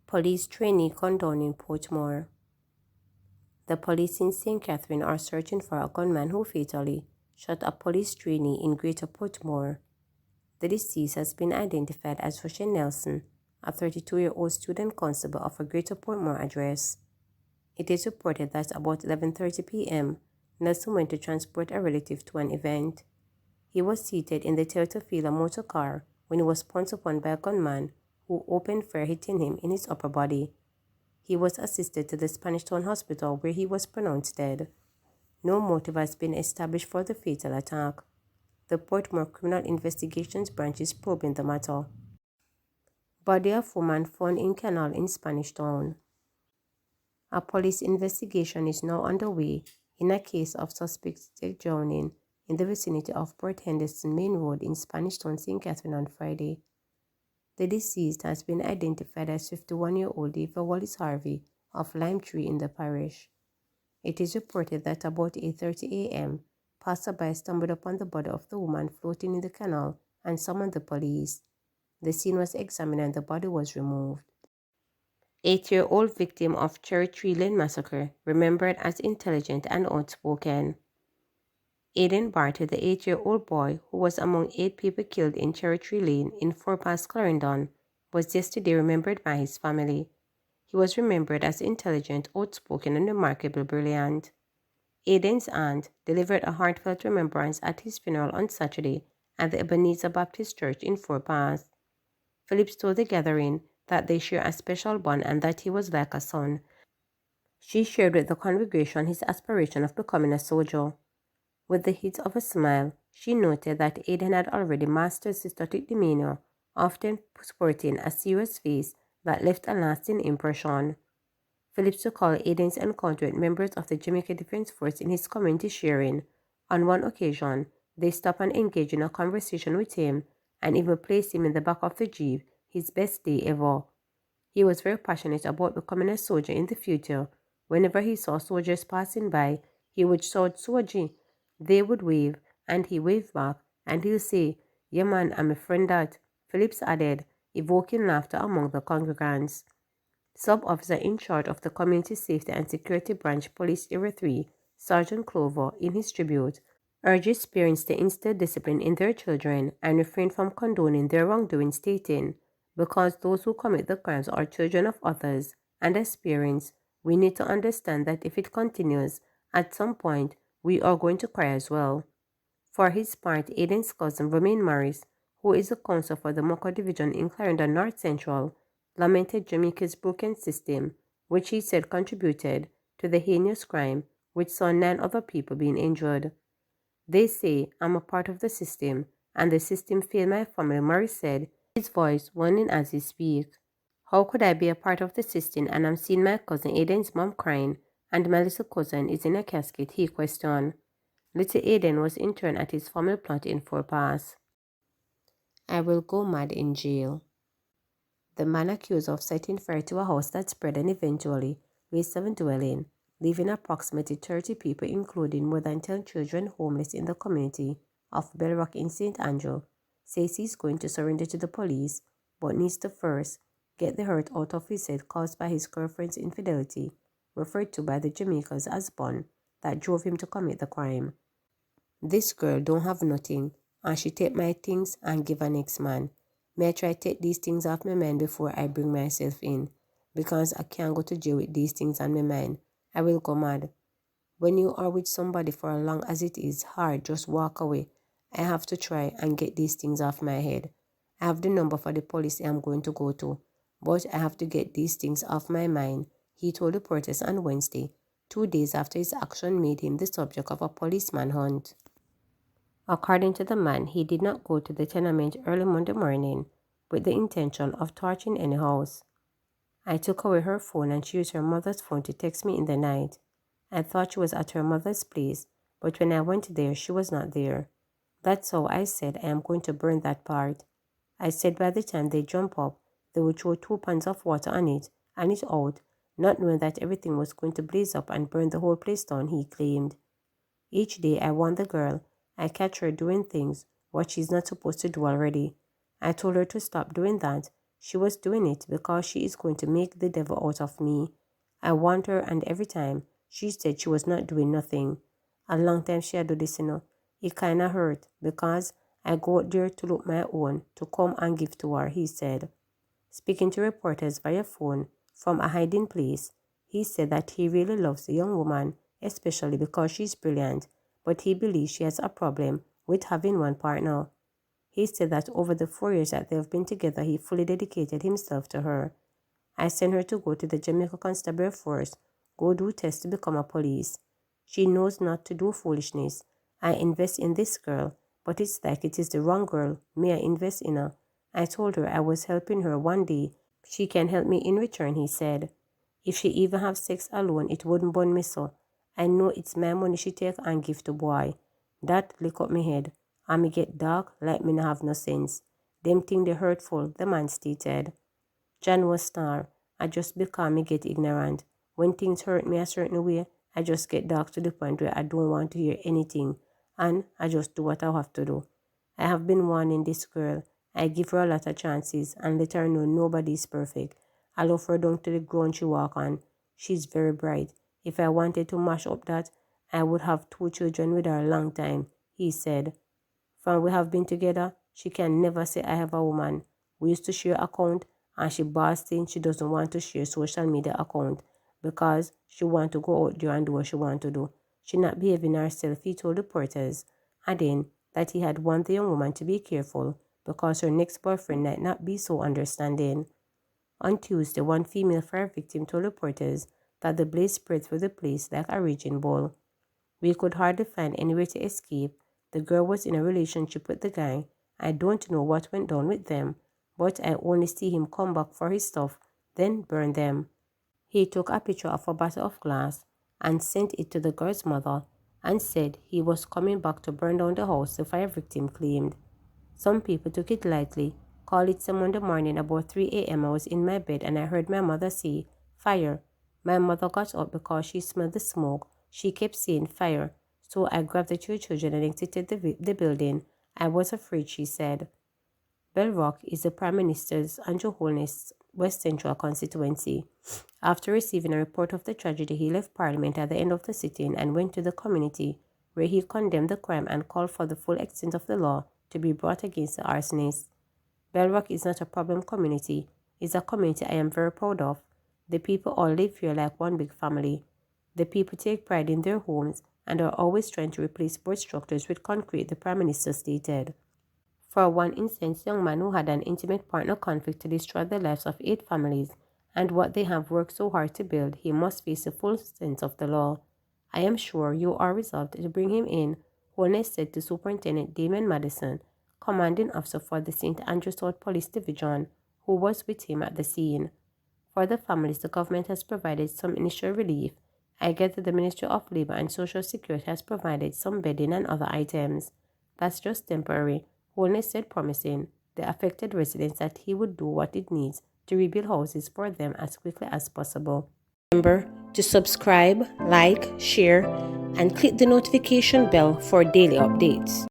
Police trainee condoned in Portmore. The police in St. Catherine are searching for a gunman who fatally shot a police trainee in Greater Portmore. The deceased has been identified as Rochelle Nelson, a 32-year-old student constable of a Greater Portmore address. It is reported that about 11:30 p.m., Nelson went to transport a relative to an event. He was seated in the Toyota motor car when he was pounced upon by a gunman who opened fire, hitting him in his upper body. He was assisted to the Spanish Town Hospital where he was pronounced dead. No motive has been established for the fatal attack. The Portmore Criminal Investigations Branch is probing the matter. Body of woman found in canal in Spanish Town. A police investigation is now underway in a case of suspected drowning in the vicinity of Port Henderson Main Road in Spanish Town, St. Catherine on Friday. The deceased has been identified as 51-year-old Eva Wallace Harvey of Lime Tree in the parish. It is reported that about 8:30 a.m., passerby stumbled upon the body of the woman floating in the canal and summoned the police. The scene was examined and the body was removed. 8-year-old victim of Cherry Tree Lane massacre remembered as intelligent and outspoken. Aiden Barter, the 8-year-old boy who was among 8 people killed in Cherry Tree Lane in Fort Pass, Clarendon, was yesterday remembered by his family. He was remembered as intelligent, outspoken, and remarkably brilliant. Aiden's aunt delivered a heartfelt remembrance at his funeral on Saturday at the Ebenezer Baptist Church in Fort Pass. Phillips told the gathering that they share a special bond and that he was like a son. She shared with the congregation his aspiration of becoming a soldier. With the hint of a smile, she noted that Aiden had already mastered systematic demeanor, often sporting a serious face that left a lasting impression. Phillips recalled Aiden's encounter with members of the Jamaica Defense Force in his community, sharing. On one occasion, they stopped and engaged in a conversation with him and even placed him in the back of the Jeep, his best day ever. He was very passionate about becoming a soldier in the future. Whenever he saw soldiers passing by, he would shout, "Soji." They would wave, and he waved back, and he'll say, "Yeah man, I'm a friend that," Phillips added, evoking laughter among the congregants. Sub-Officer in charge of the Community Safety and Security Branch Police Area 3, Sergeant Clover, in his tribute, urges parents to instill discipline in their children and refrain from condoning their wrongdoing, stating, "Because those who commit the crimes are children of others, and as parents, we need to understand that if it continues, at some point, we are going to cry as well." For his part, Aiden's cousin Romaine Morris, who is the counsel for the Mocha Division in Clarendon North Central, lamented Jamaica's broken system, which he said contributed to the heinous crime, which saw 9 other people being injured. "They say I'm a part of the system, and the system failed my family," Morris said, his voice warning as he speaks. "How could I be a part of the system and I'm seeing my cousin Aiden's mom crying and my little cousin is in a casket?" he questioned. Little Aiden was interned at his family plant in Fort Pass. "I will go mad in jail." The man accused of setting fire to a house that spread and eventually raised 7 dwellings, leaving approximately 30 people, including more than 10 children, homeless in the community of Bell Rock in St. Andrew, says he's going to surrender to the police, but needs to first get the hurt out of his head caused by his girlfriend's infidelity, referred to by the Jamaicans as bun, that drove him to commit the crime. "This girl don't have nothing, and she take my things and give her next man. May I try take these things off my mind before I bring myself in, because I can't go to jail with these things on my mind. I will go mad. When you are with somebody for as long as it is hard, just walk away. I have to try and get these things off my head. I have the number for the police I'm going to go to, but I have to get these things off my mind," he told reporters on Wednesday, 2 days after his action made him the subject of a police manhunt. According to the man, he did not go to the tenement early Monday morning with the intention of torching any house. "I took away her phone and she used her mother's phone to text me in the night. I thought she was at her mother's place, but when I went there, she was not there. That's how I said I am going to burn that part. I said by the time they jump up, they would throw 2 pans of water on it and it out, not knowing that everything was going to blaze up and burn the whole place down," he claimed. Each day I warn the girl. I catch her doing things what she's not supposed to do already. I told her to stop doing that. She was doing it because she is going to make the devil out of me. I warned her, and every time she said she was not doing nothing. A long time she had do this, It kinda hurt because I go out there to look my own to come and give to her, he said. Speaking to reporters via phone from a hiding place, he said that he really loves the young woman, especially because she's brilliant, but he believes she has a problem with having one partner. He said that over the 4 years that they have been together, he fully dedicated himself to her. I sent her to go to the Jamaica Constabulary Force, go do tests to become a police. She knows not to do foolishness. I invest in this girl, but it's like it is the wrong girl. May I invest in her? I told her I was helping her one day. She can help me in return, he said. If she even have sex alone, it wouldn't burn me so. I know it's my money she take and give to boy. That lick up me head. And me get dark like me no have no sense. Them thing they hurtful, the man stated. John was star. I just because me get ignorant. When things hurt me a certain way, I just get dark to the point where I don't want to hear anything. And I just do what I have to do. I have been warning this girl. I give her a lot of chances and let her know nobody is perfect. I love her down to the ground she walk on. She's very bright. If I wanted to mash up that, I would have 2 children with her a long time, he said. From we have been together, she can never say I have a woman. We used to share account and she bossed in she doesn't want to share social media account because she want to go out there and do what she want to do. She not behaving herself, he told reporters, adding that he had warned the young woman to be careful because her next boyfriend might not be so understanding. On Tuesday, one female fire victim told reporters that the blaze spread through the place like a raging bull. We could hardly find anywhere to escape. The girl was in a relationship with the guy. I don't know what went down with them, but I only see him come back for his stuff, then burn them. He took a picture of a bottle of glass and sent it to the girl's mother and said he was coming back to burn down the house, the fire victim claimed. Some people took it lightly, called it some Monday morning about 3 a.m. I was in my bed and I heard my mother say, "Fire." My mother got up because she smelled the smoke. She kept saying, "Fire." So I grabbed the 2 children and exited the building. I was afraid, she said. Bell Rock is the Prime Minister's Andrew Holness's West Central constituency. After receiving a report of the tragedy, he left Parliament at the end of the sitting and went to the community, where he condemned the crime and called for the full extent of the law to be brought against the arsonists. Bell Rock is not a problem community. It's a community I am very proud of. The people all live here like one big family. The people take pride in their homes and are always trying to replace board structures with concrete, the Prime Minister stated. For one incensed young man who had an intimate partner conflict to destroy the lives of 8 families and what they have worked so hard to build, he must face the full sense of the law. I am sure you are resolved to bring him in, Holness said to Superintendent Damon Madison, commanding officer for the St. Andrew South Police Division, who was with him at the scene. For the families, the government has provided some initial relief. I get that the Ministry of Labor and Social Security has provided some bedding and other items. That's just temporary, Holness said, promising the affected residents that he would do what it needs to rebuild houses for them as quickly as possible. Remember to subscribe, like, share, and click the notification bell for daily updates.